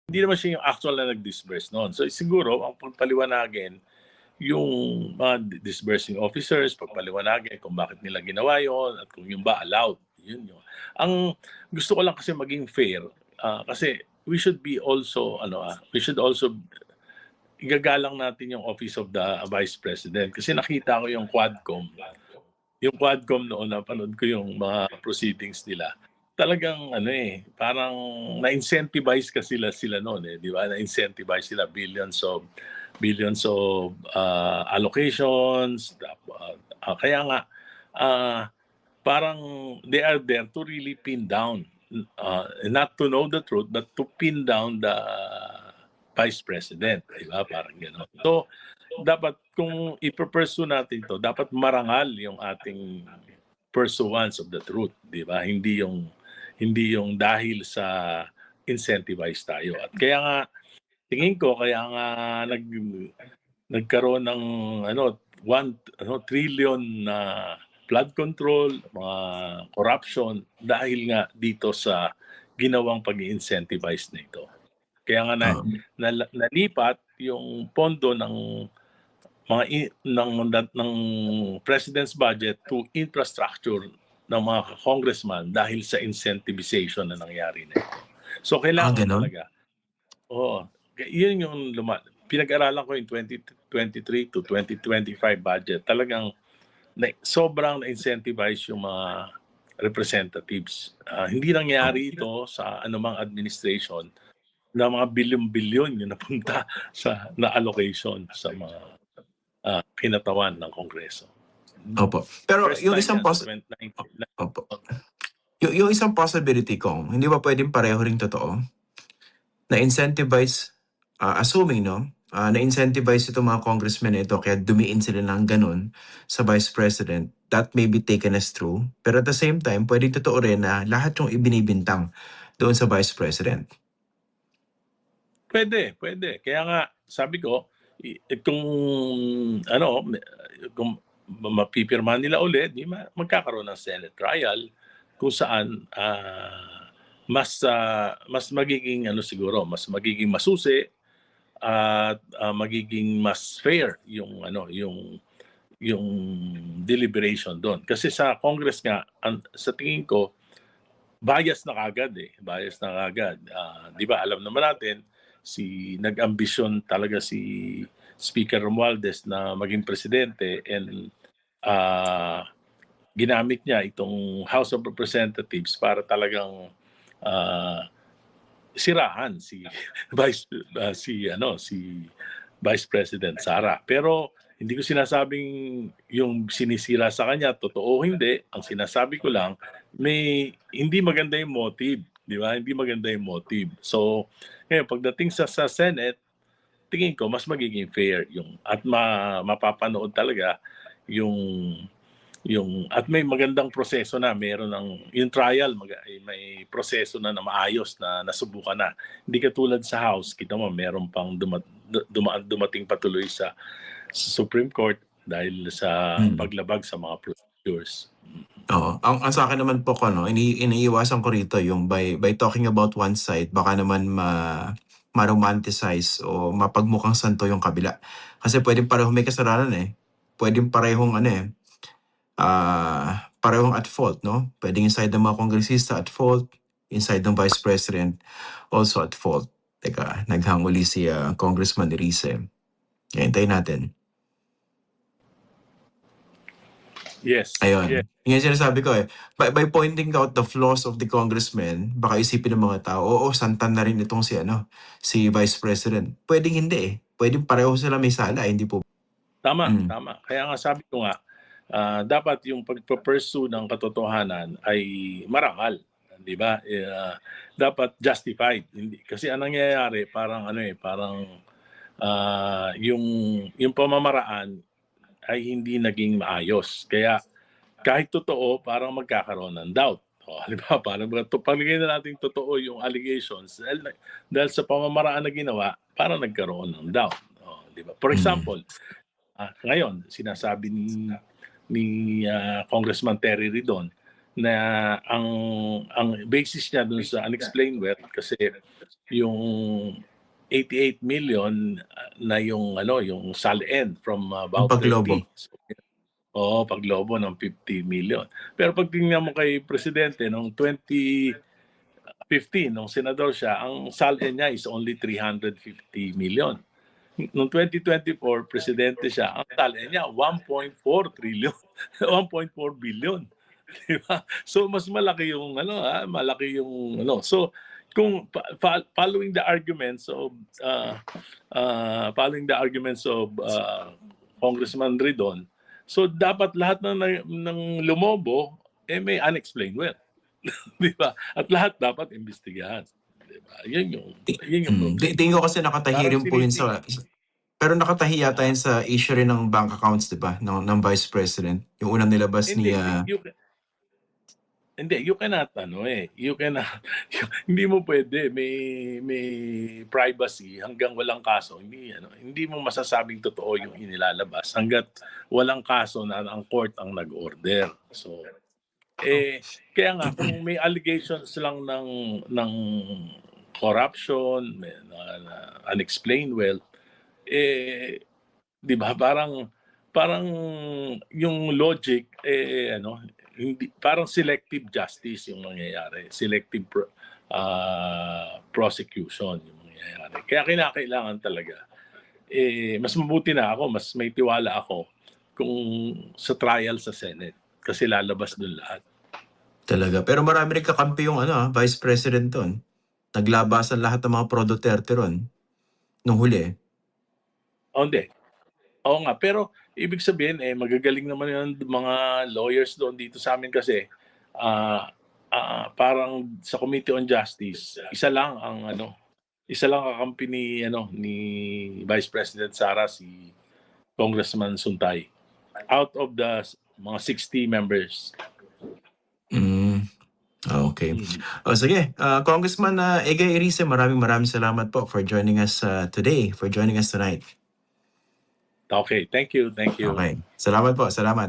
Hindi naman siya yung actual na nag-disburse noon. So siguro ang pagpaliwanagin yung mga disbursing officers, pagpaliwanagin kung bakit nila ginawa yon at kung yung ba allowed. Yun yun. Ang gusto ko lang kasi maging fair, kasi we should be also we should also igagalang natin yung Office of the Vice President kasi nakita ko yung Quadcom. Yung Quadcom noon, napanood ko yung mga proceedings nila. Talagang parang na-incentivize kasi sila noon, di ba? Na-incentivize sila billions of allocations. Kaya nga parang they are there to really pin down, not to know the truth, but to pin down the Vice President, di ba? Parang gano'n. So, dapat kung ipe-pursue natin to, dapat marangal yung ating pursuance of the truth, di ba? Hindi yung dahil sa incentivize tayo. At kaya nga tingin ko kaya nga nagkaroon ng 1 trillion na flood control, mga corruption dahil nga dito sa ginawang pag-incentivize nito. Kaya nga nalipat yung pondo ng ng president's budget to infrastructure ng mga congressman dahil sa incentivization na nangyari na ito. So kailangan ganon? talaga. Oo. Yun yung pinag-aralan ko yung 2023 to 2025 budget. Talagang sobrang na-incentivize yung mga representatives. Hindi nangyari ito sa anumang administration na mga bilyon-bilyon yung napunta sa na-allocation sa mga kinatawan ng Kongreso. Opo. Pero First yung time isang yan sa 2019. Opo. Yung isang possibility kong, hindi ba pwedeng pareho ring totoo? Na-incentivize, assuming, no? Na-incentivize itong mga congressmen ito kaya dumiin sila ng ganun sa Vice President. That may be taken as true. Pero at the same time, pwedeng totoo rin na lahat yung ibinibintang doon sa Vice President. Pwede. Kaya nga, sabi ko, kung kung mapipirmahan nila ulit, magkakaroon ng Senate trial kung saan mas magiging siguro, mas magiging masusi at magiging mas fair yung deliberation doon. Kasi sa Congress nga, sa tingin ko, bias na kagad Bias na kagad. Di ba, alam naman natin, nag-ambisyon talaga si Speaker Romualdez na maging presidente and ginamit niya itong House of Representatives para talagang sirahan si Vice President Sara. Pero hindi ko sinasabing yung sinisira sa kanya totoo o hindi. Ang sinasabi ko lang hindi maganda yung motive, di ba? Hindi maganda yung motive. So, ngayon pagdating sa Senate, tingin ko mas magiging fair at mapapanood talaga yung at may magandang proseso na, meron yung trial, may proseso na maayos na nasubukan na. Hindi katulad sa House, kita mo meron pang dumating patuloy sa Supreme Court dahil sa paglabag sa mga procedures. Oo. Ang sa akin naman po iniiwasan ko rito yung by talking about one side, baka naman ma-romanticize o mapagmukhang santo yung kabila. Kasi pwedeng parehong may kasalanan Pwedeng parehong parehong at fault, no? Pwedeng inside ng mga kongresista at fault, inside ng Vice President also at fault. Teka, naghanguli si Congressman Erice. Hintayin natin. Yes. Ayun. Yes. Yung sinasabi ko by pointing out the flaws of the congressman, baka isipin ng mga tao, santan na rin itong si Vice President. Pwedeng hindi Pwedeng pareho sila may sala, hindi po. Tama. Kaya nga sabi ko nga, dapat yung pagpursue ng katotohanan ay marangal, di ba? Dapat justified. Kasi anong nangyayari, parang yung pamamaraan ay hindi naging maayos. Kaya kahit totoo, parang magkakaroon ng doubt. Di ba? Parang palagay na natin totoo yung allegations dahil sa pamamaraan na ginawa, parang nagkaroon ng doubt. Di ba? For example, ngayon, sinasabi ni Congressman Terry Ridon na ang basis niya dun sa unexplained wealth kasi yung 88 million na yung yung SALN from Yung about paglobo. 30. So, oo, paglobo ng 50 million. Pero pag tingnan mo kay Presidente noong 2015, nung senador siya, ang SALN niya is only 350 million. Noong 2024, Presidente siya, ang SALN niya 1.4 trillion, 1.4 billion. Diba? So mas malaki yung malaki yung So kung following the arguments of Congressman Ridon, so dapat lahat ng lumobo may unexplained wealth. Di ba? At lahat dapat imbestigahan. Di ba? Yun yung problema. Tingin ko kasi nakatahi Parang rin po yun sa... Pero nakatahi yata yun sa issue rin ng bank accounts, di ba? Ng Vice President. Yung unang nilabas ni... you cannot hindi mo pwede may privacy hanggang walang kaso. Hindi mo masasabing totoo yung inilalabas hangga't walang kaso na ang court ang nag-order. So kaya nga kung may allegations lang ng corruption, unexplained wealth, di ba parang yung logic hindi, parang selective justice yung mangyayari, selective prosecution yung mangyayari. Kaya kinakailangan talaga mas mabuti na ako, mas may tiwala ako kung sa trial sa Senate kasi lalabas doon lahat. Talaga. Pero marami rin kakampi yung Vice President doon. Naglabasan lahat ng mga pro-Duterte ron nung huli. Hindi. Oo nga, pero ibig sabihin magagaling naman yung mga lawyers doon dito sa amin kasi parang sa Committee on Justice, isa lang kakampi ni Vice President Sara, si Congressman Suntay. Out of the mga 60 members. Okay. Sige. Congressman Egay Erice, maraming salamat po for joining us today, for joining us tonight. Okay, thank you. Okay. Salamat po. Salamat.